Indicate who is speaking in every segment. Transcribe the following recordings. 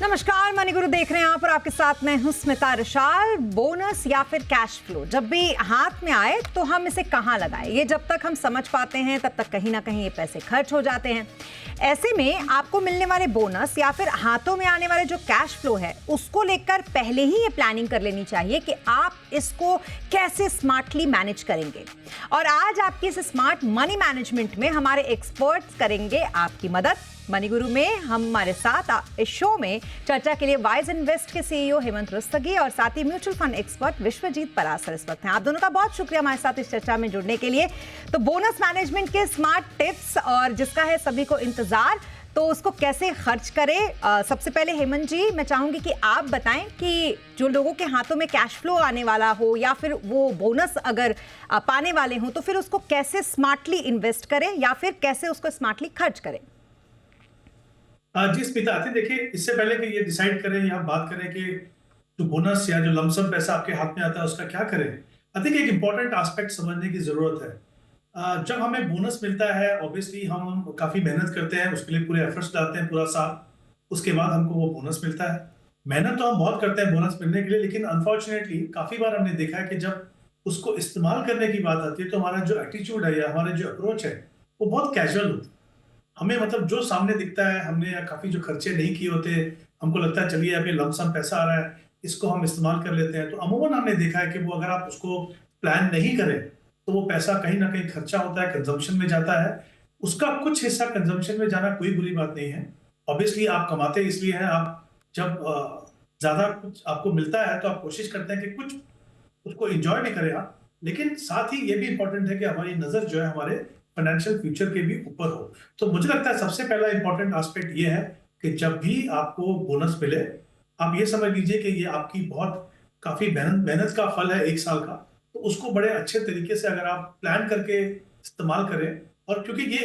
Speaker 1: नमस्कार, मनी गुरु देख रहे हैं आप और आपके साथ मैं हूं स्मिता रशाल। बोनस या फिर कैश फ्लो जब भी हाथ में आए तो हम इसे कहां लगाएं, ये जब तक हम समझ पाते हैं तब तक कहीं ना कहीं ये पैसे खर्च हो जाते हैं। ऐसे में आपको मिलने वाले बोनस या फिर हाथों में आने वाले जो कैश फ्लो है उसको लेकर पहले ही ये प्लानिंग कर लेनी चाहिए कि आप इसको कैसे स्मार्टली मैनेज करेंगे। और आज आपकी इस स्मार्ट मनी मैनेजमेंट में हमारे एक्सपर्ट्स करेंगे आपकी मदद। मनी गुरु में हमारे साथ इस शो में चर्चा के लिए वाइज इन्वेस्ट के सीईओ हेमंत रस्तगी और साथ ही mutual fund expert Vishwajeet Parashar इस वक्त हैं। आप दोनों का बहुत शुक्रिया हमारे साथ इस चर्चा में जुड़ने के लिए। तो बोनस मैनेजमेंट के स्मार्ट टिप्स और जिसका है सभी को इंतजार, तो उसको कैसे खर्च करें। सबसे पहले हेमंत जी, मैं चाहूंगी कि आप बताएं कि जो लोगों के हाथों में कैश फ्लो आने वाला हो या फिर वो बोनस अगर पाने वाले हो तो फिर उसको कैसे स्मार्टली इन्वेस्ट करें या फिर कैसे उसको स्मार्टली खर्च करें।
Speaker 2: जी स्मिता, देखिए, इससे पहले कि ये डिसाइड करें या बात करें कि जो बोनस या जो लमसम पैसा आपके हाथ में आता है उसका क्या करें, आई थिंक एक इम्पॉर्टेंट एस्पेक्ट समझने की जरूरत है। जब हमें बोनस मिलता है, ऑब्वियसली हम काफी मेहनत करते हैं, उसके लिए पूरे एफर्ट्स डालते हैं पूरा साल, उसके बाद हमको वो बोनस मिलता है। मेहनत तो हम बहुत करते हैं बोनस मिलने के लिए, लेकिन अनफॉर्चुनेटली काफी बार हमने देखा है कि जब उसको इस्तेमाल करने की बात आती है तो हमारा जो एटीट्यूड है या हमारा जो अप्रोच है वो बहुत कैजुअल होता है। हमें मतलब जो सामने दिखता है, हमने काफी जो खर्चे नहीं किए होते, हमको लगता है चलिए अभी लमसम पैसा आ रहा है, इसको हम इस्तेमाल कर लेते हैं। तो अमूमन हमने देखा है कि वो अगर आप उसको प्लान नहीं करें तो वो पैसा कहीं ना कहीं खर्चा होता है, कंजम्पशन में जाता है। उसका कुछ हिस्सा कंजम्पशन में जाना कोई बुरी बात नहीं है। ऑब्वियसली आप कमाते इसलिए हैं, आप जब ज्यादा कुछ आपको मिलता है तो आप कोशिश करते हैं कि कुछ उसको एंजॉय भी करें आप, लेकिन साथ ही ये भी इंपॉर्टेंट है कि हमारी नजर जो है हमारे फाइनेंशियल फ्यूचर के भी ऊपर हो। तो मुझे लगता है सबसे पहला इंपॉर्टेंट एस्पेक्ट ये है कि जब भी आपको बोनस मिले, आप ये समझ लीजिए कि ये आपकी बहुत काफी मेहनत मेहनत का फल है एक साल का। तो उसको बड़े अच्छे तरीके से अगर आप प्लान करके इस्तेमाल करें, और क्योंकि ये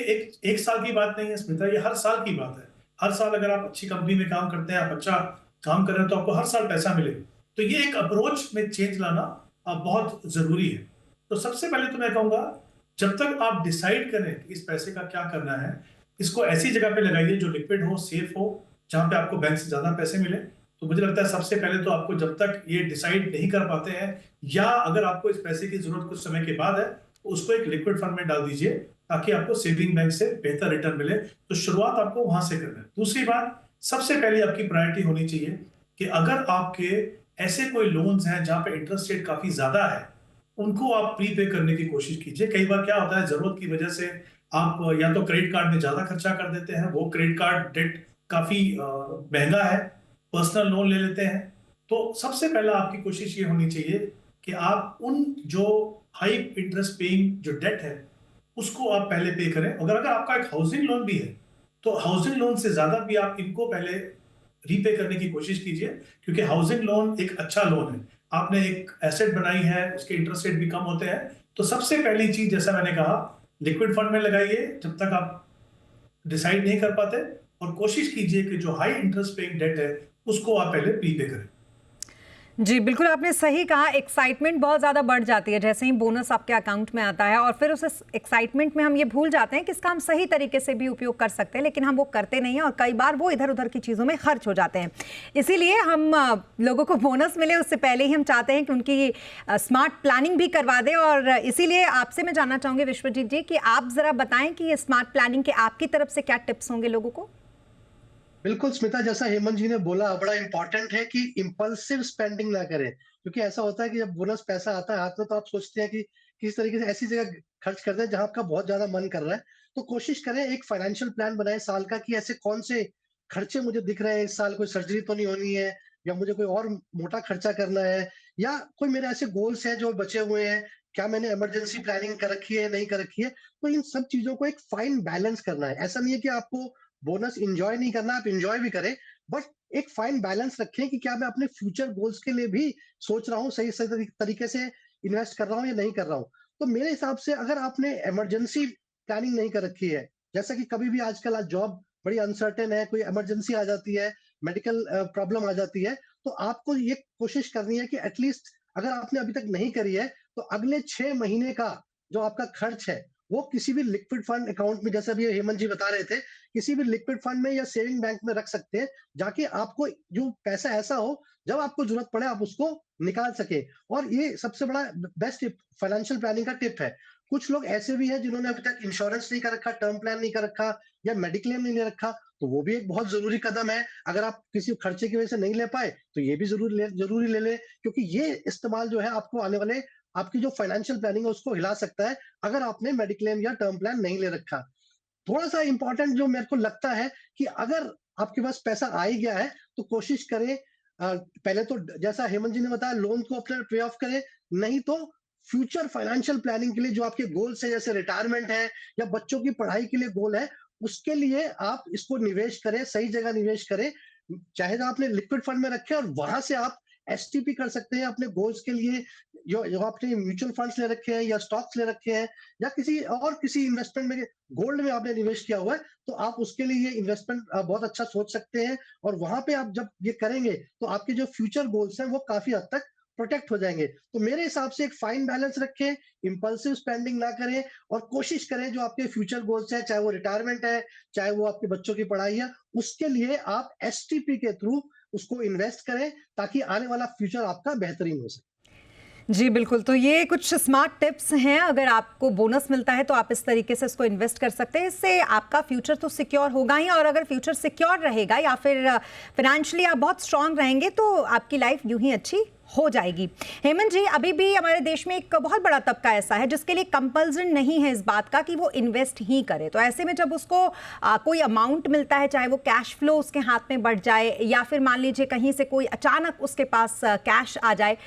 Speaker 2: एक साल की बात नहीं है स्मिता, ये हर साल की बात है। हर साल अगर आप अच्छी कंपनी में काम करते हैं, आप अच्छा काम कर रहे हैं, तो आपको हर साल पैसा मिलेगा। तो ये एक अप्रोच में चेंज लाना बहुत जरूरी है। तो सबसे पहले तो मैं कहूंगा, जब तक आप डिसाइड करें कि इस पैसे का क्या करना है, इसको ऐसी जगह पे लगाइए जो लिक्विड हो, सेफ हो, जहां पे आपको बैंक से ज्यादा पैसे मिले। तो मुझे लगता है सबसे पहले तो आपको जब तक ये डिसाइड नहीं कर पाते हैं, या अगर आपको इस पैसे की जरूरत कुछ समय के बाद है, तो उसको एक लिक्विड फंड में डाल दीजिए ताकि आपको सेविंग बैंक से बेहतर रिटर्न मिले। तो शुरुआत आपको वहां से करना है। दूसरी बात, सबसे पहले आपकी प्रायोरिटी होनी चाहिए कि अगर आपके ऐसे कोई लोन्स हैं जहां पे इंटरेस्ट रेट काफी ज्यादा है, उनको आप प्री पे करने की कोशिश कीजिए। कई बार क्या होता है, जरूरत की वजह से आप या तो क्रेडिट कार्ड में ज्यादा खर्चा कर देते हैं, वो क्रेडिट कार्ड डेट काफी महंगा है, पर्सनल लोन ले लेते हैं। तो सबसे पहला आपकी कोशिश ये होनी चाहिए कि आप उन जो हाई इंटरेस्ट पेइंग जो डेट है उसको आप पहले पे करें। अगर अगर आपका एक हाउसिंग लोन भी है तो हाउसिंग लोन से ज्यादा भी आप इनको पहले रीपे करने की कोशिश कीजिए, क्योंकि हाउसिंग लोन एक अच्छा लोन है। आपने एक एसेट बनाई है, उसके इंटरेस्ट रेट भी कम होते हैं। तो सबसे पहली चीज, जैसा मैंने कहा, लिक्विड फंड में लगाइए जब तक आप डिसाइड नहीं कर पाते, और कोशिश कीजिए कि जो हाई इंटरेस्ट पेइंग डेट है उसको आप पहले प्रीपे करें।
Speaker 1: जी बिल्कुल, आपने सही कहा। एक्साइटमेंट बहुत ज़्यादा बढ़ जाती है जैसे ही बोनस आपके अकाउंट में आता है, और फिर उस एक्साइटमेंट में हम ये भूल जाते हैं कि इसका हम सही तरीके से भी उपयोग कर सकते हैं, लेकिन हम वो करते नहीं हैं और कई बार वो इधर उधर की चीज़ों में खर्च हो जाते हैं। इसीलिए हम लोगों को बोनस मिले उससे पहले ही हम चाहते हैं कि उनकी स्मार्ट प्लानिंग भी करवा दें। और इसीलिए आपसे मैं जानना चाहूँगी विश्वजीत जी कि आप ज़रा बताएं कि ये स्मार्ट प्लानिंग के आपकी तरफ से क्या टिप्स होंगे लोगों को।
Speaker 3: बिल्कुल स्मिता, जैसा हेमंत जी ने बोला, बड़ा इंपॉर्टेंट है कि इम्पल्सिव स्पेंडिंग ना करें। क्योंकि ऐसा होता है कि जब बोनस पैसा आता है हाथ में, तो आप सोचते हैं कि किस तरीके से ऐसी जगह खर्च कर दें जहां आपका बहुत ज्यादा मन कर रहा है। तो कोशिश करें, एक फाइनेंशियल प्लान बनाएं साल का कि ऐसे कौन से खर्चे मुझे दिख रहे हैं इस साल। कोई सर्जरी तो नहीं होनी है, या मुझे कोई और मोटा खर्चा करना है, या कोई मेरे ऐसे गोल्स हैं जो बचे हुए हैं, क्या मैंने इमरजेंसी प्लानिंग कर रखी है, नहीं कर रखी है। तो इन सब चीजों को एक फाइन बैलेंस करना है। ऐसा नहीं है कि आपको बोनस एंजॉय नहीं करना, आप एंजॉय भी करें, बट एक फाइन बैलेंस रखें कि क्या मैं अपने फ्यूचर गोल्स के लिए भी सोच रहा हूँ, सही सही तरीके से इन्वेस्ट कर रहा हूँ या नहीं कर रहा हूँ। तो मेरे हिसाब से अगर आपने इमरजेंसी प्लानिंग नहीं कर रखी है, जैसा कि कभी भी आजकल आज जॉब बड़ी अनसर्टेन है, कोई इमरजेंसी आ जाती है, मेडिकल प्रॉब्लम आ जाती है, तो आपको ये कोशिश करनी है कि एटलीस्ट अगर आपने अभी तक नहीं करी है, तो अगले 6 महीने का जो आपका खर्च है वो किसी भी लिक्विड फंड अकाउंट में, जैसे अभी हेमंत जी बता रहे थे, किसी भी लिक्विड फंड में या सेविंग बैंक में रख सकते हैं, जाके आपको जो पैसा ऐसा हो, जब आपको जरूरत पड़े आप उसको निकाल सके। और ये सबसे बड़ा बेस्ट फाइनेंशियल प्लानिंग का टिप है। कुछ लोग ऐसे भी हैं जिन्होंने अभी तक इंश्योरेंस नहीं कर रखा, टर्म प्लान नहीं कर रखा या मेडिक्लेम नहीं ले रखा, तो वो भी एक बहुत जरूरी कदम है। अगर आप किसी खर्चे की वजह से नहीं ले पाए तो ये भी जरूरी ले लें, क्योंकि ये इस्तेमाल जो है आपको आने वाले आपकी जो फाइनेंशियल प्लानिंग है उसको हिला सकता है, अगर आपने मेडिक्लेम या टर्म प्लान नहीं ले रखा। थोड़ा सा इंपॉर्टेंट जो मेरे को लगता है कि अगर आपके पास पैसा आ ही गया है तो कोशिश करें, पहले तो जैसा हेमंत जी ने बताया, लोन को अपने पे ऑफ करें, नहीं तो फ्यूचर फाइनेंशियल प्लानिंग के लिए जो आपके गोल्स है, जैसे रिटायरमेंट है या बच्चों की पढ़ाई के लिए गोल है, उसके लिए आप इसको निवेश करें, सही जगह निवेश करें। चाहे तो आपने लिक्विड फंड में रखे और वहां से आप एसटीपी कर सकते हैं अपने गोल्स के लिए, जो जो आपने म्यूचुअल फंड्स ले रखे हैं या स्टॉक्स ले रखे हैं या किसी इन्वेस्टमेंट में, गोल्ड में आपने निवेश किया हुआ है, तो आप उसके लिए ये इन्वेस्टमेंट बहुत अच्छा सोच सकते हैं। और वहां पे आप जब ये करेंगे तो आपके जो फ्यूचर गोल्स हैं वो काफी हद तक प्रोटेक्ट हो जाएंगे। तो मेरे हिसाब से एक फाइन बैलेंस रखें, इम्पल्सिव स्पेंडिंग ना करें और कोशिश करें जो आपके फ्यूचर गोल्स हैं, चाहे वो रिटायरमेंट है, चाहे वो आपके बच्चों की पढ़ाई है, उसके लिए आप एसटीपी के थ्रू उसको इन्वेस्ट करें, ताकि आने वाला फ्यूचर आपका बेहतरीन हो सके।
Speaker 1: जी बिल्कुल, तो ये कुछ स्मार्ट टिप्स हैं। अगर आपको बोनस मिलता है तो आप इस तरीके से इसको इन्वेस्ट कर सकते हैं। इससे आपका फ्यूचर तो सिक्योर होगा ही, और अगर फ्यूचर सिक्योर रहेगा या फिर फाइनेंशियली आप बहुत स्ट्रांग रहेंगे तो आपकी लाइफ यूं ही अच्छी हो जाएगी। हेमंत जी, अभी भी हमारे देश में एक बहुत बड़ा तबका ऐसा है जिसके लिए कंपल्सन नहीं है इस बात का कि वो इन्वेस्ट ही करे। तो ऐसे में जब उसको कोई अमाउंट मिलता है, चाहे वो कैश फ्लो उसके हाथ में बढ़ जाए या फिर मान लीजिए कहीं से कोई अचानक उसके पास कैश आ जाए,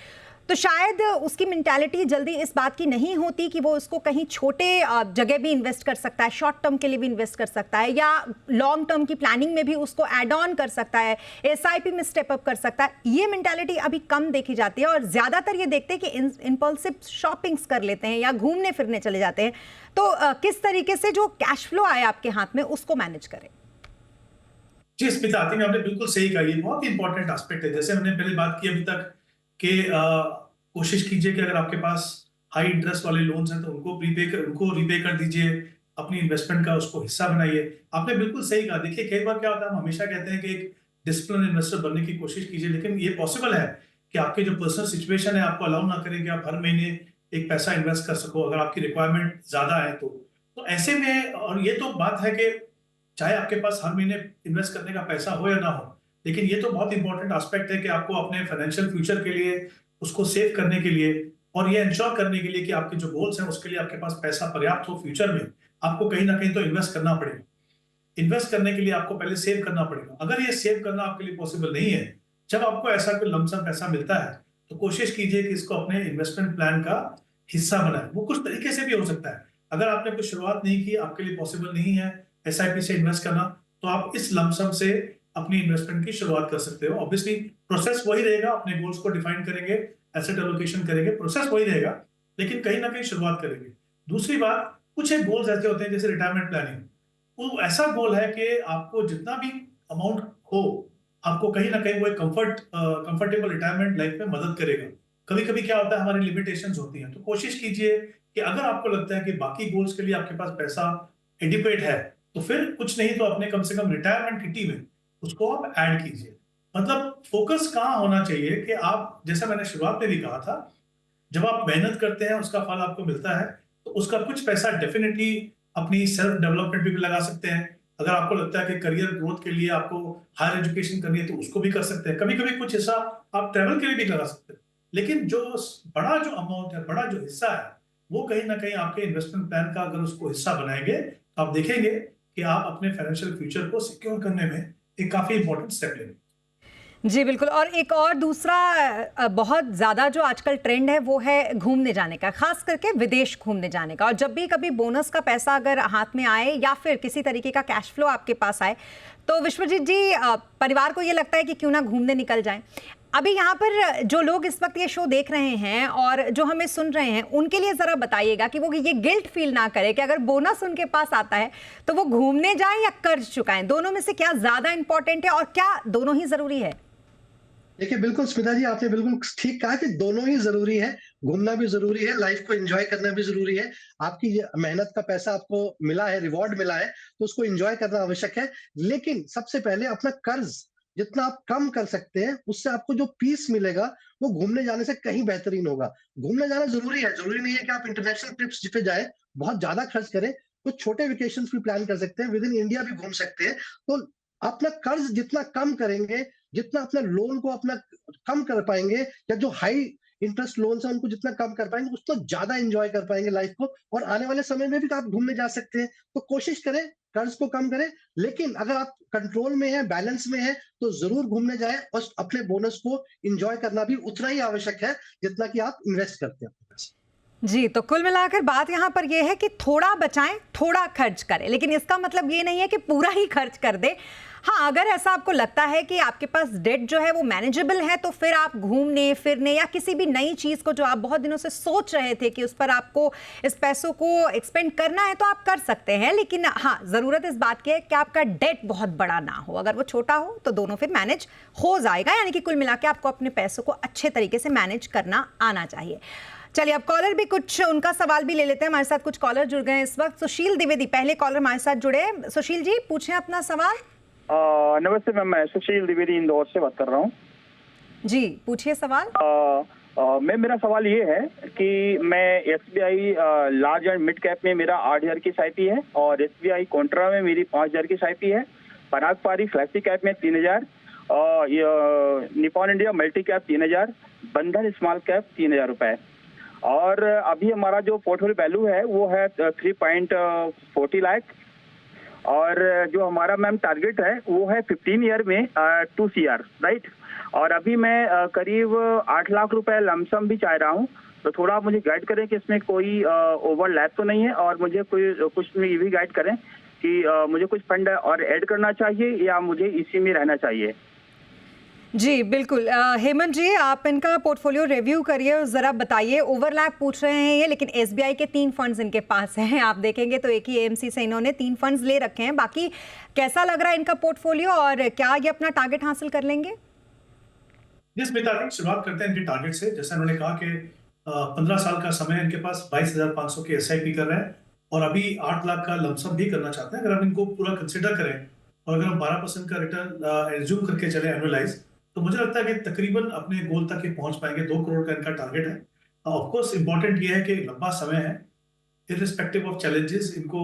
Speaker 1: तो शायद उसकी मेंटालिटी जल्दी इस बात की नहीं होती कि वो उसको कहीं छोटे जगह भी इन्वेस्ट कर सकता है, शॉर्ट टर्म के लिए भी इन्वेस्ट कर सकता है, या लॉन्ग टर्म की प्लानिंग में भी उसको ऐड ऑन कर सकता है, एसआईपी में स्टेप अप कर सकता है। ये मेंटालिटी अभी कम देखी जाती है और ज्यादातर ये देखते हैं कि इंपल्सिव शॉपिंग्स कर लेते हैं या घूमने फिरने चले जाते हैं। तो किस तरीके से जो कैश फ्लो आए आपके हाथ में उसको मैनेज करें?
Speaker 2: जी स्मिता, आई थिंक आपने बिल्कुल सही कहा। ये बहुत ही इंपॉर्टेंट एस्पेक्ट है। जैसे हमने पहले बात की अभी तक कि कोशिश कीजिए कि अगर आपके पास हाई इंटरेस्ट वाले लोन्स हैं तो उनको रीपे कर दीजिए, अपनी इन्वेस्टमेंट का उसको हिस्सा बनाइए। आपने बिल्कुल सही कहा। देखिए, कई बार क्या होता है, हम हमेशा कहते हैं कि एक डिसिप्लिन इन्वेस्टर बनने की कोशिश कीजिए, लेकिन ये पॉसिबल है कि आपके जो पर्सनल सिचुएशन है आपको अलाउ ना करें कि आप हर महीने एक पैसा इन्वेस्ट कर सको, अगर आपकी रिक्वायरमेंट ज्यादा है तो ऐसे में, और ये तो बात है कि चाहे आपके पास हर महीने इन्वेस्ट करने का पैसा हो या ना हो, लेकिन ये तो बहुत इंपॉर्टेंट एस्पेक्ट है कि आपको अपने फाइनेंशियल फ्यूचर के लिए उसको सेव करने के लिए और ये इंश्योर करने के लिए कि आपके जो गोल्स हैं उसके लिए आपके पास पैसा पर्याप्त हो फ्यूचर में, आपको कहीं ना कहीं तो इन्वेस्ट करना पड़ेगा। इन्वेस्ट करने के लिए आपको पहले सेव करना पड़ेगा। अगर ये सेव करना आपके लिए पॉसिबल नहीं है, जब आपको ऐसा कोई लमसम पैसा मिलता है तो कोशिश कीजिए कि इसको अपने इन्वेस्टमेंट प्लान का हिस्सा बनाए। वो कुछ तरीके से भी हो सकता है। अगर आपने कोई शुरुआत नहीं की, आपके लिए पॉसिबल नहीं है एसआईपी से इन्वेस्ट करना, तो आप इस लमसम से अपनी इन्वेस्टमेंट की शुरुआत कर सकते हो। ऑब्वियसली प्रोसेस वही रहेगा, अपने गोल्स को डिफाइन करेंगे, एसेट एलोकेशन करेंगे, प्रोसेस वही रहेगा, लेकिन कहीं ना कहीं शुरुआत करेंगे। दूसरी बात, कुछ एक गोल्स ऐसे होते हैं जैसे रिटायरमेंट प्लानिंग। वो ऐसा गोल है कि आपको जितना भी अमाउंट हो, आपको कहीं ना कहीं वो एक कंफर्टेबल रिटायरमेंट लाइफ में मदद करेगा। कभी कभी क्या होता है, हमारी लिमिटेशंस होती हैं, तो कोशिश कीजिए कि अगर आपको लगता है कि बाकी गोल्स के लिए आपके पास पैसा एडिक्वेट है, तो फिर कुछ नहीं तो अपने कम से कम रिटायरमेंट किटी में उसको आप ऐड कीजिए। मतलब फोकस कहाँ होना चाहिए कि आप, जैसा मैंने शुरुआत में भी कहा था, जब आप मेहनत करते हैं उसका फल आपको मिलता है, तो उसका कुछ पैसा डेफिनेटली अपनी सेल्फ डेवलपमेंट में भी लगा सकते हैं। अगर आपको लगता है कि करियर ग्रोथ के लिए आपको हायर एजुकेशन करनी है तो उसको भी कर सकते हैं। कभी कभी कुछ हिस्सा आप ट्रेवल के लिए भी लगा सकते हैं। लेकिन जो बड़ा जो अमाउंट है, बड़ा जो हिस्सा है, वो कहीं ना कहीं आपके इन्वेस्टमेंट प्लान का अगर उसको हिस्सा बनाएंगे तो आप देखेंगे कि आप अपने फाइनेंशियल फ्यूचर को सिक्योर करने में एक काफी इंपॉर्टेंट स्टेप लेंगे।
Speaker 1: जी बिल्कुल। और एक और दूसरा बहुत ज़्यादा जो आजकल ट्रेंड है वो है घूमने जाने का, खास करके विदेश घूमने जाने का। और जब भी कभी बोनस का पैसा अगर हाथ में आए या फिर किसी तरीके का कैश फ्लो आपके पास आए, तो विश्वजीत जी, परिवार को ये लगता है कि क्यों ना घूमने निकल जाएं। अभी यहाँ पर जो लोग इस वक्त ये शो देख रहे हैं और जो हमें सुन रहे हैं, उनके लिए ज़रा बताइएगा कि वो ये गिल्ट फील ना करें कि अगर बोनस उनके पास आता है तो वो घूमने जाएं या कर्ज चुकाएं। दोनों में से क्या ज़्यादा इंपॉर्टेंट है और क्या दोनों ही ज़रूरी है?
Speaker 3: देखिए, बिल्कुल स्मिता जी, आपने बिल्कुल ठीक कहा कि दोनों ही जरूरी है। घूमना भी ज़रूरी है, लाइफ को एन्जॉय करना भी ज़रूरी है। आपकी ये मेहनत का पैसा आपको मिला है, रिवॉर्ड मिला है, तो उसको एन्जॉय करना आवश्यक है। लेकिन सबसे पहले अपना कर्ज़ जितना आप कम कर सकते हैं, उससे आपको जो पीस मिलेगा, वो घूमने जाने से कहीं बेहतरीन होगा। घूमने जाना ज़रूरी है, ज़रूरी नहीं है कि आप इंटरनेशनल ट्रिप्स पे जाएँ, बहुत ज़्यादा खर्च करें। कुछ छोटे वेकेशंस भी प्लान कर सकते हैं, विद इन इंडिया भी घूम सकते हैं। तो अपना कर्ज़ जितना कम करेंगे, जितना अपना लोन को अपना कम कर पाएँगे, या जो हाई इंटरेस्ट लोन्स हैं उनको जितना कम कर पाएँगे, उतना ज़्यादा एन्जॉय कर पाएँगे लाइफ को, और आने वाले समय में भी आप घूमने जा सकते हैं। तो कोशिश करें, कर्ज़ को कम करें, लेकिन अगर आप कंट्रोल में हैं, बैलेंस में हैं, तो ज़रूर घूमने जाएँ, और अपने बोनस को एन्जॉय करना भी उतना ही आवश्यक है, जितना कि आप इन्वेस्ट करते हैं अपने पैसे।
Speaker 1: जी, तो कुल मिलाकर बात यहाँ पर ये है कि थोड़ा बचाएं, थोड़ा खर्च करें, लेकिन इसका मतलब ये नहीं है कि पूरा ही खर्च कर दें। हाँ, अगर ऐसा आपको लगता है कि आपके पास डेट जो है वो मैनेजेबल है, तो फिर आप घूमने फिरने या किसी भी नई चीज़ को जो आप बहुत दिनों से सोच रहे थे कि उस पर आपको इस पैसों को एक्सपेंड करना है, तो आप कर सकते हैं। लेकिन हाँ, ज़रूरत इस बात की है कि आपका डेट बहुत बड़ा ना हो। अगर वो छोटा हो तो दोनों फिर मैनेज हो जाएगा, यानी कि कुल मिला के आपको अपने पैसों को अच्छे तरीके से मैनेज करना आना चाहिए। चलिए, अब कॉलर भी कुछ उनका सवाल भी ले लेते हैं। हमारे साथ कुछ कॉलर जुड़ गए हैं इस वक्त। सुशील द्विवेदी पहले कॉलर हमारे साथ जुड़े। सुशील जी, पूछें अपना सवाल।
Speaker 4: नमस्ते मैम, मैं सुशील द्विवेदी इंदौर से बात कर रहा हूँ।
Speaker 1: जी, पूछिए सवाल।
Speaker 4: मैम, मेरा सवाल ये है कि मैं SBI large and mid cap में मेरा 8,000 की SIP है, और SBI कॉन्ट्रा में मेरी 5,000 की SIP है, पराग पारी फ्लैक्सी कैप में 3,000, निपॉन इंडिया मल्टी कैप 3,000, बंधन स्मॉल कैप 3,000 रुपए। और अभी हमारा जो पोर्टफोलियो वैल्यू है वो है 3.40 लाख, और जो हमारा मैम टारगेट है वो है 15 ईयर में 2 CR, राइट। और अभी मैं करीब 8 लाख रुपए लमसम भी चाह रहा हूँ, तो थोड़ा आप मुझे गाइड करें कि इसमें कोई ओवरलैप तो नहीं है, और मुझे कुछ में ये भी गाइड करें कि मुझे कुछ फंड और ऐड करना चाहिए या मुझे इसी में रहना चाहिए।
Speaker 1: जी बिल्कुल। हेमंत जी, आप इनका पोर्टफोलियो रिव्यू करिए और ज़रा बताइए। ओवरलैप पूछ रहे हैं ये, लेकिन SBI के 3 फंड्स इनके पास हैं। आप देखेंगे तो एक ही AMC से इन्होंने 3 फंड्स ले रखे हैं। बाकी कैसा लग रहा है इनका पोर्टफोलियो, और क्या ये अपना टारगेट हासिल कर लेंगे?
Speaker 2: जी स्मिता, शुरुआत करते हैं इनके टारगेट से। जैसा उन्होंने कहा कि 15 साल का समय इनके पास 22,500 की SIP कर रहे हैं, और अभी 8 लाख का लमसम भी करना चाहते हैं। अगर हम इनको पूरा कंसिडर करें और अगर हम 12% का रिटर्न एज्यूम करके चले एनुअलाइज, तो मुझे लगता है कि तकरीबन अपने गोल तक ही पहुंच पाएंगे। 2 करोड़ का इनका टारगेट है। ऑफ कोर्स इंपॉर्टेंट ये है कि लंबा समय है, इर्रिस्पेक्टिव ऑफ चैलेंजेस इनको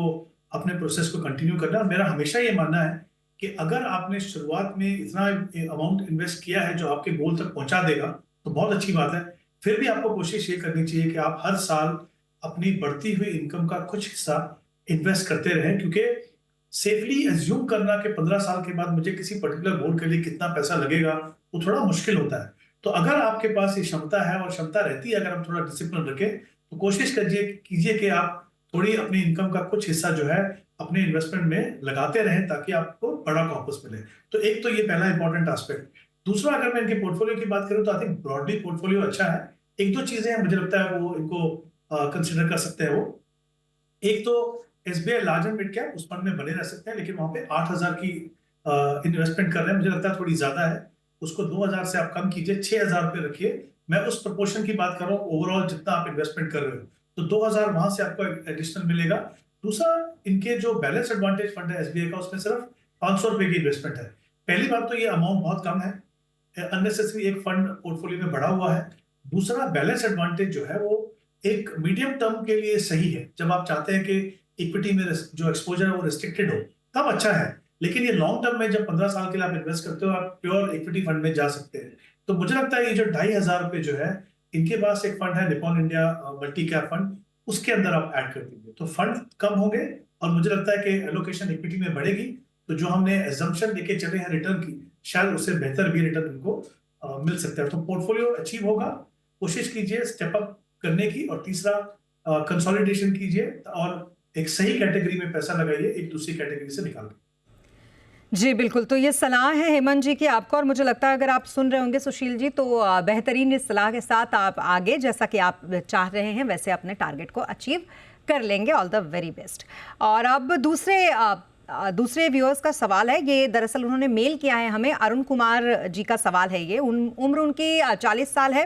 Speaker 2: अपने प्रोसेस को कंटिन्यू करना। और मेरा हमेशा ये मानना है कि अगर आपने शुरुआत में इतना अमाउंट इन्वेस्ट किया है जो आपके गोल तक पहुंचा देगा, तो बहुत अच्छी बात है। फिर भी आपको कोशिश ये करनी चाहिए कि आप हर साल अपनी बढ़ती हुई इनकम का कुछ हिस्सा इन्वेस्ट करते रहें, क्योंकि सेफली एज्यूम करना कि 15 साल के बाद मुझे किसी पर्टिकुलर गोल के लिए कितना पैसा लगेगा, वो थोड़ा मुश्किल होता है। तो अगर आपके पास ये क्षमता है और क्षमता रहती है, अगर हम थोड़ा डिसिप्लिन रखें, तो कोशिश कीजिए कि आप थोड़ी अपनी इनकम का कुछ हिस्सा जो है अपने इन्वेस्टमेंट में लगाते रहें, ताकि आपको बड़ा कॉर्पस मिले। तो एक तो ये पहला इंपॉर्टेंट एस्पेक्ट। दूसरा, अगर मैं इनके पोर्टफोलियो की बात करूं तो आई थिंक ब्रॉडली पोर्टफोलियो अच्छा है। 1-2 चीजें हैं मुझे लगता है वो इनको कंसिडर कर सकते हैं। वो एक तो SBI large and mid cap, उस फंड में बने रह सकते हैं, लेकिन वहां पे 8,000 की इन्वेस्टमेंट कर रहे हैं, मुझे लगता है थोड़ी ज्यादा है। उसको 2,000 से आप कम कीजिए, 6,000 पे रखिए। मैं उस प्रोपोर्शन की बात कर रहा हूँ ओवरऑल जितना आप इन्वेस्टमेंट कर रहे हो, तो 2,000 वहां से आपको एडिशनल मिलेगा। दूसरा, इनके जो बैलेंस एडवांटेज फंड है SBI का, उसमें सिर्फ 500 रुपए की इन्वेस्टमेंट है। पहली बात तो ये अमाउंट बहुत कम है, अननेसेसरी एक फंड पोर्टफोलियो में बढ़ा हुआ है। दूसरा, बैलेंस एडवांटेज जो है वो एक मीडियम टर्म के लिए सही है। जब आप चाहते हैं कि इक्विटी में जो एक्सपोजर है वो रिस्ट्रिक्टेड हो, तब अच्छा है। लेकिन ये लॉन्ग टर्म में जब 15 साल के लिए आप इन्वेस्ट करते हो, आप प्योर इक्विटी फंड में जा सकते हैं। तो मुझे लगता है ये जो 2,500 रुपए जो है, इनके पास एक फंड है Nippon India multi cap fund, उसके अंदर आप ऐड कर दीजिए, तो फंड कम होंगे और मुझे लगता है कि एलोकेशन इक्विटी में बढ़ेगी। तो जो हमने एजम्पशन लेके चले हैं रिटर्न की, शायद उससे बेहतर भी रिटर्न इनको मिल सकता है। तो पोर्टफोलियो अचीव होगा, कोशिश कीजिए स्टेप अप करने की। और तीसरा, कंसोलिडेशन कीजिए और एक सही कैटेगरी में पैसा लगाइए, एक दूसरी कैटेगरी से निकाल के।
Speaker 1: जी बिल्कुल, तो ये सलाह है हेमंत जी की आपको, और मुझे लगता है अगर आप सुन रहे होंगे सुशील जी, तो बेहतरीन इस सलाह के साथ आप आगे जैसा कि आप चाह रहे हैं वैसे अपने टारगेट को अचीव कर लेंगे। All the very best. और अब दूसरे दूसरे व्यूअर्स का सवाल है, ये दरअसल उन्होंने मेल किया है हमें। अरुण कुमार जी का सवाल है ये। उम्र उनकी 40 साल है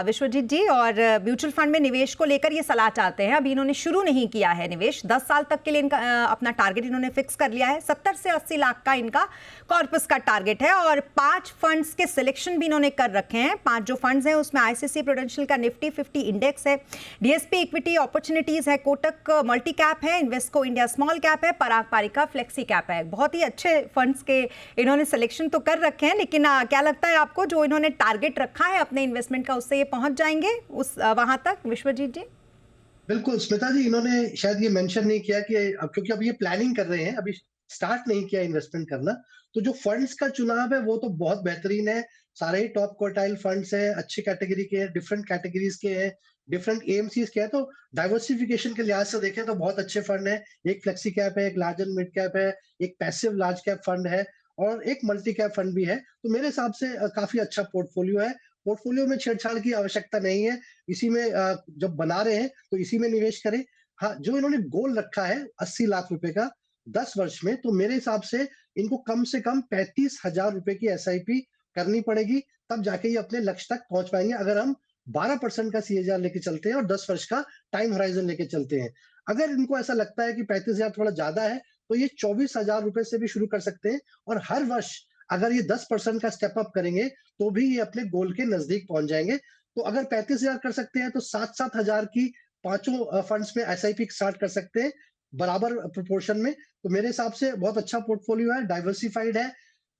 Speaker 1: विश्वजीत जी, और म्यूचुअल फंड में निवेश को लेकर ये सलाह चाहते हैं। अभी इन्होंने शुरू नहीं किया है निवेश, 10 साल तक के लिए इनका अपना टारगेट इन्होंने फिक्स कर लिया है। 70 से 80 लाख का इनका कॉर्पस का टारगेट है, और 5 फंड्स के सिलेक्शन भी इन्होंने कर रखे हैं। 5 जो फंड्स हैं उसमें आईसीसी प्रूडेंशियल का निफ्टी 50 इंडेक्स है, डीएसपी इक्विटी अपॉर्चुनिटीज है, कोटक मल्टी कैप है, इन्वेस्को इंडिया स्मॉल कैप है, पराग पारिका फ्लेक्सी कैप है। बहुत ही अच्छे फंड्स के इन्होंने सिलेक्शन तो कर रखे हैं, लेकिन क्या लगता है आपको जो इन्होंने टारगेट रखा है अपने इन्वेस्टमेंट का, उससे ये पहुंच जाएंगे उस वहां तक, विश्वजीत जी?
Speaker 3: बिल्कुल स्मिता जी, इन्होंने शायद ये मेंशन नहीं किया कि क्योंकि अभी ये प्लानिंग कर रहे हैं, अभी स्टार्ट नहीं किया इन्वेस्टमेंट करना। तो जो फंड्स का चुनाव है वो तो बहुत बेहतरीन है। सारे ही टॉप क्वार्टाइल फंड्स हैं, अच्छी कैटेगरी के हैं, डिफरेंट कैटेगरीज के हैं, डिफरेंट एएमसीज के हैं। तो डाइवर्सिफिकेशन के लिहाज से देखें तो बहुत अच्छे फंड है। एक फ्लेक्सी कैप है, एक लार्ज एंड मिड कैप है, एक पैसिव लार्ज कैप फंड है, और एक मल्टी कैप फंड भी है। तो मेरे हिसाब से काफी अच्छा पोर्टफोलियो है। पोर्टफोलियो में छेड़छाड़ की आवश्यकता नहीं है। इसी में जब बना रहे हैं तो इसी में निवेश करें। हाँ, जो इन्होंने गोल रखा है 80 लाख रुपए का 10 वर्ष में, तो मेरे हिसाब से इनको कम से कम 35,000 रुपए की एसआईपी करनी पड़ेगी, तब जाके ये अपने लक्ष्य तक पहुंच पाएंगे। अगर हम 12% का सीएजीआर लेके चलते हैं और 10 वर्ष का टाइम होराइजन लेके चलते हैं। अगर इनको ऐसा लगता है कि 35,000 थोड़ा ज्यादा है, तो ये 24,000 रुपए से भी शुरू कर सकते हैं, और हर वर्ष अगर ये 10% का स्टेप अप करेंगे तो भी ये अपने गोल के नजदीक पहुंच जाएंगे। तो अगर 35,000 कर सकते हैं तो 7,000 की पांचों फंड्स में एसआईपी स्टार्ट कर सकते हैं बराबर प्रोपोर्शन में। तो मेरे हिसाब से बहुत अच्छा पोर्टफोलियो है, डाइवर्सिफाइड है,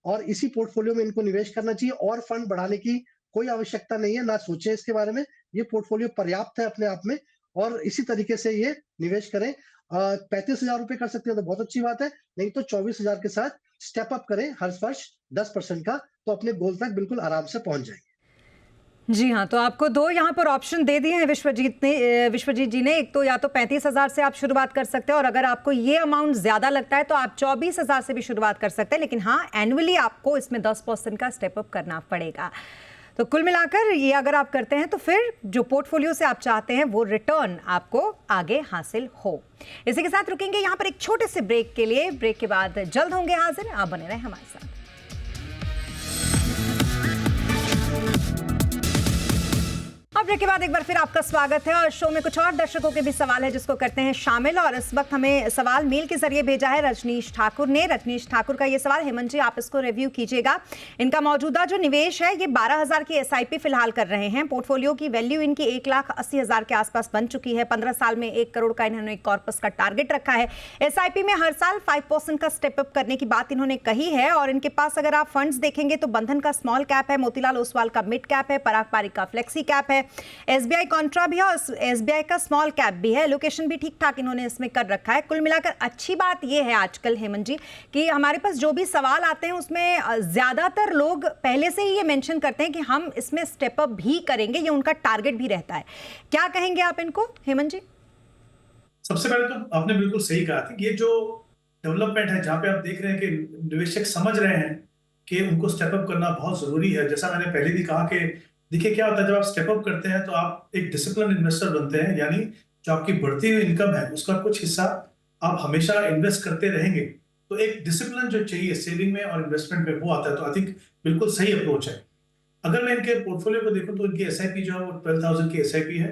Speaker 3: और इसी पोर्टफोलियो में इनको निवेश करना चाहिए। और फंड बढ़ाने की कोई आवश्यकता नहीं है, ना सोचे इसके बारे में। ये पोर्टफोलियो पर्याप्त है अपने आप में, और इसी तरीके से ये निवेश करें। 35,000 रुपए कर सकते हैं तो बहुत अच्छी बात है, नहीं तो 24,000 के साथ स्टेप अप करें हर वर्ष 10% का, तो अपने गोल तक बिल्कुल आराम से पहुंच जाएंगे।
Speaker 1: जी हाँ, तो आपको 2 यहाँ पर ऑप्शन दे दिए हैं विश्वजीत जी ने। एक तो या तो 35,000 से आप शुरुआत कर सकते हैं, और अगर आपको ये अमाउंट ज्यादा लगता है तो आप 24,000 से भी शुरुआत कर सकते हैं, लेकिन हाँ, एनुअली आपको इसमें 10% का स्टेप अप करना पड़ेगा। तो कुल मिलाकर ये अगर आप करते हैं तो फिर जो पोर्टफोलियो से आप चाहते हैं वो रिटर्न आपको आगे हासिल हो। इसी के साथ रुकेंगे यहाँ पर एक छोटे से ब्रेक के लिए। ब्रेक के बाद जल्द होंगे हाजिर, आप बने रहें हमारे साथ। अब ब्रेक के बाद एक बार फिर आपका स्वागत है, और शो में कुछ और दर्शकों के भी सवाल है जिसको करते हैं शामिल। और इस वक्त हमें सवाल मेल के जरिए भेजा है रजनीश ठाकुर ने। रजनीश ठाकुर का ये सवाल, हेमंत जी आप इसको रिव्यू कीजिएगा। इनका मौजूदा जो निवेश है ये 12,000 की एसआईपी फिलहाल कर रहे हैं। पोर्टफोलियो की वैल्यू इनकी 1,80,000 के आसपास बन चुकी है। 15 साल में 1 करोड़ का इन्होंने कॉर्पस का टारगेट रखा है। एसआईपी में हर साल 5% का स्टेप अप करने की बात इन्होंने कही है। और इनके पास अगर आप फंड्स देखेंगे तो बंधन का स्मॉल कैप है, मोतीलाल ओसवाल का मिड कैप है, पराग पारिक का फ्लेक्सी कैप है, एसबीआई कॉन्ट्रा भी है और एसबीआई का स्मॉल कैप भी है। लोकेशन भी ठीक ठाक इन्होंने इसमें कर रखा है। कुल मिलाकर अच्छी बात यह है आजकल हेमंत जी कि हमारे पास जो भी सवाल आते हैं उसमें ज्यादातर लोग पहले से ही ये मेंशन करते हैं कि हम इसमें स्टेप अप भी करेंगे, ये उनका टारगेट भी रहता है। क्या कहेंगे आप इनको हेमंत जी?
Speaker 2: सबसे पहले तो आपने बिल्कुल सही कहा था कि ये जो डेवलपमेंट है जहां पे आप देख रहे हैं कि निवेशक समझ रहे हैं कि उनको स्टेप अप करना बहुत जरूरी है। जैसा मैंने पहले भी कहा कि देखिए क्या होता है, जब आप स्टेप अप करते हैं तो आप एक डिसिप्लिन इन्वेस्टर बनते हैं, यानी जो आपकी बढ़ती हुई इनकम है उसका कुछ हिस्सा आप हमेशा इन्वेस्ट करते रहेंगे। तो एक डिसिप्लिन जो चाहिए सेविंग में और इन्वेस्टमेंट में वो आता है। तो आई थिंक बिल्कुल सही अप्रोच है। अगर मैं इनके पोर्टफोलियो को देखूं तो इनकी एसआईपी जो है वो 12,000 की एसआईपी है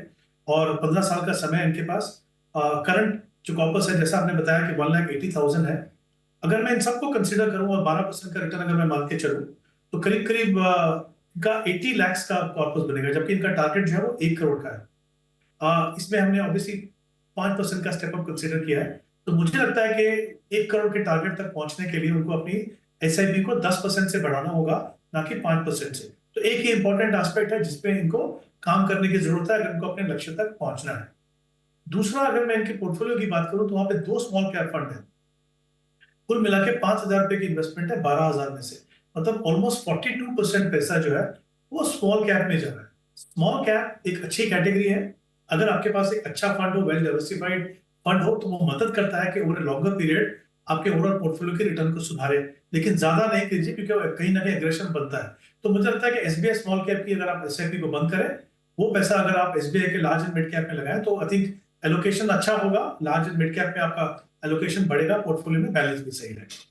Speaker 2: और 15 साल का समय इनके पास। करंट जो कॉर्पस है जैसा आपने बताया कि 1,80,000 है। अगर मैं इन सबको कंसिडर करूं और 12% का रिटर्न अगर मैं मान के चलूं तो करीब करीब इनका 80 लाख का कॉर्पस बनेगा, जबकि इनका टारगेट जो है वो 1 करोड़ का है। इसमें हमने ऑब्वियसली 5% का स्टेप अप कंसिडर किया है। तो मुझे लगता है कि 1 करोड़ के टारगेट तक पहुंचने के लिए उनको अपनी एसआईपी को 10% से बढ़ाना होगा, ना कि 5% से। तो एक ही इंपॉर्टेंट एस्पेक्ट है जिसपे इनको काम करने की जरूरत है अगर इनको अपने लक्ष्य तक पहुंचना है। दूसरा, अगर मैं इनके पोर्टफोलियो की बात करूं तो वहां पे 2 स्मॉल कैप फंड है। कुल मिला के 5,000 रुपए की इन्वेस्टमेंट है 12,000 में से, मतलब ऑलमोस्ट 42% पैसा जो है वो स्मॉल कैप में जा रहा है। स्मॉल कैप एक अच्छी कैटेगरी है। अगर आपके पास एक अच्छा फंड हो, वेल डाइवर्सिफाइड फंड हो, तो वो मदद करता है कि ओवर लॉन्गर पीरियड आपके ओवरऑल पोर्टफोलियो के रिटर्न को सुधारे, लेकिन ज्यादा नहीं कीजिए क्योंकि कहीं ना कहीं एग्रेशन बनता है। तो मुझे लगता है कि एसबीआई स्मॉल कैप की अगर आप एसआईपी को बंद करें, वो पैसा अगर आप एसबीआई के लार्ज एंड मिड कैप में लगाएं तो आई थिंक एलोकेशन अच्छा होगा। लार्ज एंड मिड कैप में आपका एलोकेशन बढ़ेगा, पोर्टफोलियो में बैलेंस भी सही रहेगा।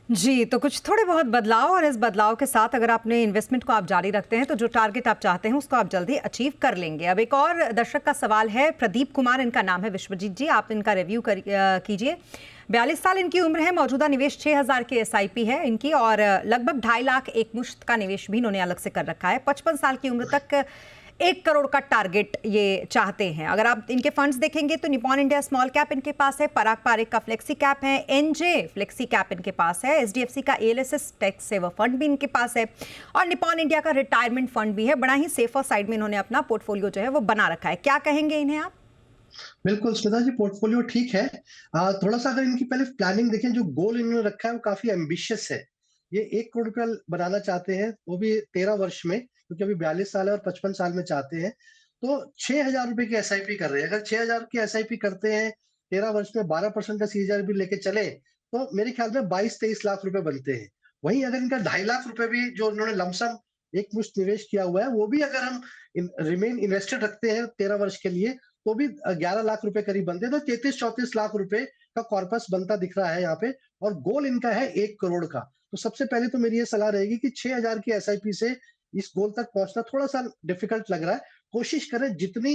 Speaker 1: जी, तो कुछ थोड़े बहुत बदलाव, और इस बदलाव के साथ अगर आपने इन्वेस्टमेंट को आप जारी रखते हैं तो जो टारगेट आप चाहते हैं उसको आप जल्दी अचीव कर लेंगे। अब एक और दर्शक का सवाल है, प्रदीप कुमार इनका नाम है। विश्वजीत जी, आप इनका रिव्यू कीजिए। 42 साल इनकी उम्र है, मौजूदा निवेश 6000 की SIP है इनकी, और लगभग 2.5 लाख एक मुश्त का निवेश भी इन्होंने अलग से कर रखा है। 55 साल की उम्र तक 1 करोड़ का टारगेट ये चाहते हैं। अगर आप इनके फंड्स देखेंगे तो निपॉन इंडिया स्मॉल कैप इनके पास है, पराग पारिक का फ्लेक्सी कैप है, NJ फ्लेक्सी कैप इनके पास है, HDFC का ALSS टैक्स सेवर फंड भी इनके पास है, और निपॉन इंडिया का रिटायरमेंट फंड भी है। बड़ा ही सेफर साइड में इन्होंने अपना पोर्टफोलियो जो है वो बना रखा है। क्या कहेंगे इन्हें आप?
Speaker 3: बिल्कुल स्मिता जी, पोर्टफोलियो ठीक है। थोड़ा सा अगर इनकी पहले प्लानिंग देखें, जो गोल इन्होंने रखा है वो काफी एम्बिशियस है। ये 1 करोड़ रुपया बनाना चाहते हैं, वो भी 13 वर्ष में, क्योंकि अभी 42 साल है और 55 साल में चाहते हैं। तो 6000 रुपए की SIP कर रहे हैं। अगर 6000 की SIP करते हैं, 13 वर्ष में 12% का CAGR भी लेके चले, तो मेरे ख्याल में 22-23 लाख रुपए बनते हैं। वहीं अगर इनका 2.5 लाख रुपए भी जो इन्होंने लमसम एक मुश्त निवेश किया हुआ है, वो भी अगर हम रिमेन इन्वेस्टेड रखते हैं 13 वर्ष के लिए, तो भी 11 लाख रुपए करीब बनते हैं। तो 33-34 लाख रुपए का कॉर्पस बनता दिख रहा है यहाँ पे, और गोल इनका है 1 करोड़ का। तो सबसे पहले तो मेरी ये सलाह रहेगी कि 6000 की SIP से इस गोल तक पहुंचना थोड़ा सा डिफिकल्ट लग रहा है। कोशिश करें जितनी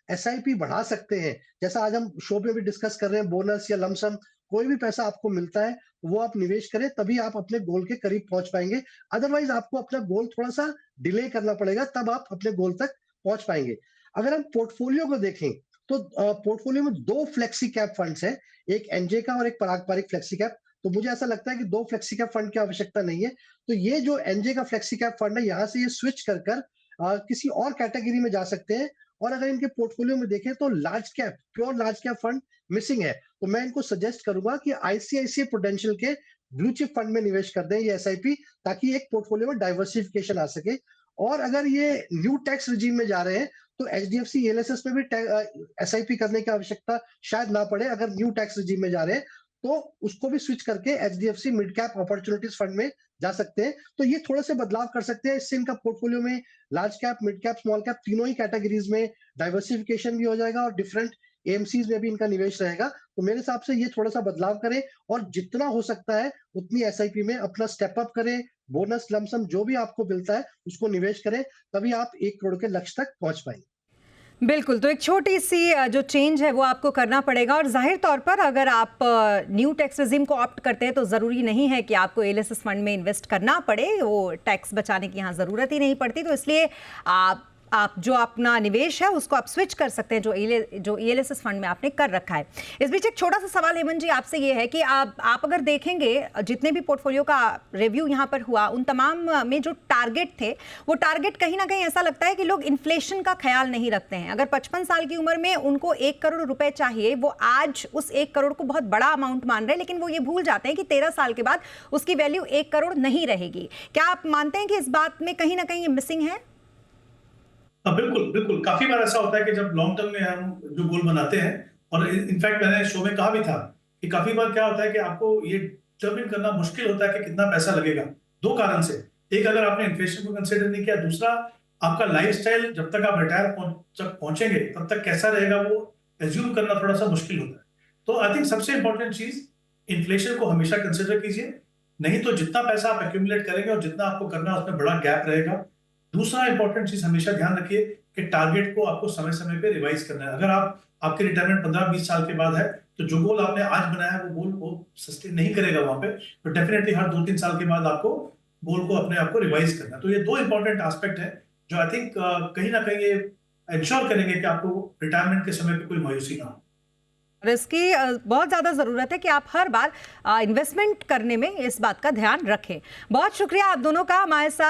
Speaker 3: SIP बढ़ा सकते हैं, जैसा आज हम शो में भी डिस्कस कर रहे हैं, बोनस या लमसम कोई भी पैसा आपको मिलता है वो आप निवेश करें, तभी आप अपने गोल के करीब पहुंच पाएंगे। अदरवाइज आपको अपना गोल थोड़ा सा डिले करना पड़ेगा, तब आप अपने गोल तक पहुंच पाएंगे। अगर हम पोर्टफोलियो को देखें तो पोर्टफोलियो में 2 फ्लेक्सी कैप फंड्स हैं, एक NJ का और एक पराग पारिक फ्लेक्सी कैप। तो मुझे ऐसा लगता है कि 2 फ्लेक्सी कैप फंड की आवश्यकता नहीं है। तो ये जो NJ का फ्लेक्सी कैप फंड है, यहाँ से ये स्विच कर किसी और कैटेगरी में जा सकते हैं। और अगर इनके पोर्टफोलियो में देखें तो large cap, pure large cap fund missing है। तो मैं इनको सजेस्ट करूंगा कि ICICI प्रूडेंशियल के ब्लू चिप फंड में निवेश कर दें ये SIP, ताकि एक पोर्टफोलियो में डाइवर्सिफिकेशन आ सके। और अगर ये न्यू टैक्स रिजीम में जा रहे हैं तो HDFC ALSS में भी SIP करने की आवश्यकता शायद ना पड़े। अगर न्यू टैक्स रिजीम में जा रहे हैं तो उसको भी स्विच करके HDFC mid cap opportunities fund में जा सकते हैं। तो ये थोड़े से बदलाव कर सकते हैं, इससे इनका पोर्टफोलियो में large cap, mid cap, small cap तीनों ही कैटेगरीज में डाइवर्सिफिकेशन भी हो जाएगा, और डिफरेंट AMCs में भी इनका निवेश रहेगा। तो मेरे हिसाब से ये थोड़ा सा बदलाव करें, और जितना हो सकता है उतनी SIP में अपना स्टेप अप करें। बोनस, लमसम जो भी आपको मिलता है उसको निवेश करें, तभी आप 1 करोड़ के लक्ष्य तक पहुंच पाएंगे।
Speaker 1: बिल्कुल, तो एक छोटी सी जो चेंज है वो आपको करना पड़ेगा, और जाहिर तौर पर अगर आप न्यू टैक्स रिजीम को ऑप्ट करते हैं तो ज़रूरी नहीं है कि आपको ALSS फंड में इन्वेस्ट करना पड़े, वो टैक्स बचाने की यहाँ ज़रूरत ही नहीं पड़ती। तो इसलिए आप जो अपना निवेश है उसको आप स्विच कर सकते हैं जो ALSS फंड में आपने कर रखा है। इस बीच एक छोटा सा सवाल हेमंत जी आपसे ये है कि आप अगर देखेंगे जितने भी पोर्टफोलियो का रिव्यू यहाँ पर हुआ, उन तमाम में जो टारगेट थे वो टारगेट कहीं ना कहीं ऐसा लगता है कि लोग इन्फ्लेशन का ख्याल नहीं रखते हैं। अगर 55 साल की उम्र में उनको 1 करोड़ रुपए चाहिए, वो आज उस 1 करोड़ को बहुत बड़ा अमाउंट मान रहे हैं, लेकिन वो ये भूल जाते हैं कि 13 साल के बाद उसकी वैल्यू 1 करोड़ नहीं रहेगी। क्या आप मानते हैं कि इस बात में कहीं ना कहीं मिसिंग है?
Speaker 2: बिल्कुल बिल्कुल, काफी बार ऐसा होता है कि जब लॉन्ग टर्म में हम जो गोल बनाते हैं, और इनफैक्ट मैंने शो में कहा भी था कि काफी बार क्या होता है कि आपको ये डिटरमिन करना मुश्किल होता है कि कितना पैसा लगेगा, 2 कारण से। एक, अगर आपने इन्फ्लेशन को कंसिडर नहीं किया, दूसरा आपका लाइफस्टाइल जब तक आप रिटायर तक पहुंचेंगे तब तक कैसा रहेगा वो एज्यूम करना थोड़ा सा मुश्किल होता है। तो आई थिंक सबसे इंपॉर्टेंट चीज, इन्फ्लेशन को हमेशा कंसिडर कीजिए, नहीं तो जितना पैसा आप एक्यूमुलेट करेंगे और जितना आपको करना है उसमें बड़ा गैप रहेगा। दूसरा इंपॉर्टेंट चीज हमेशा ध्यान रखिए कि टारगेट को आपको समय समय पे रिवाइज करना है। अगर आपके रिटायरमेंट 15-20 साल के बाद है, तो जो गोल आपने आज बनाया है वो गोल वो सस्टेन नहीं करेगा वहां पे, तो डेफिनेटली हर 2-3 साल के बाद आपको गोल को अपने आप को रिवाइज करना है। तो ये 2 इंपॉर्टेंट एस्पेक्ट है जो आई थिंक कहीं ना कहीं ये इंश्योर करेंगे कि आपको रिटायरमेंट के समय पे कोई मायूसी ना हो।
Speaker 1: और इसकी बहुत ज़्यादा ज़रूरत है कि आप हर बार इन्वेस्टमेंट करने में इस बात का ध्यान रखें। बहुत शुक्रिया आप दोनों का हमारे साथ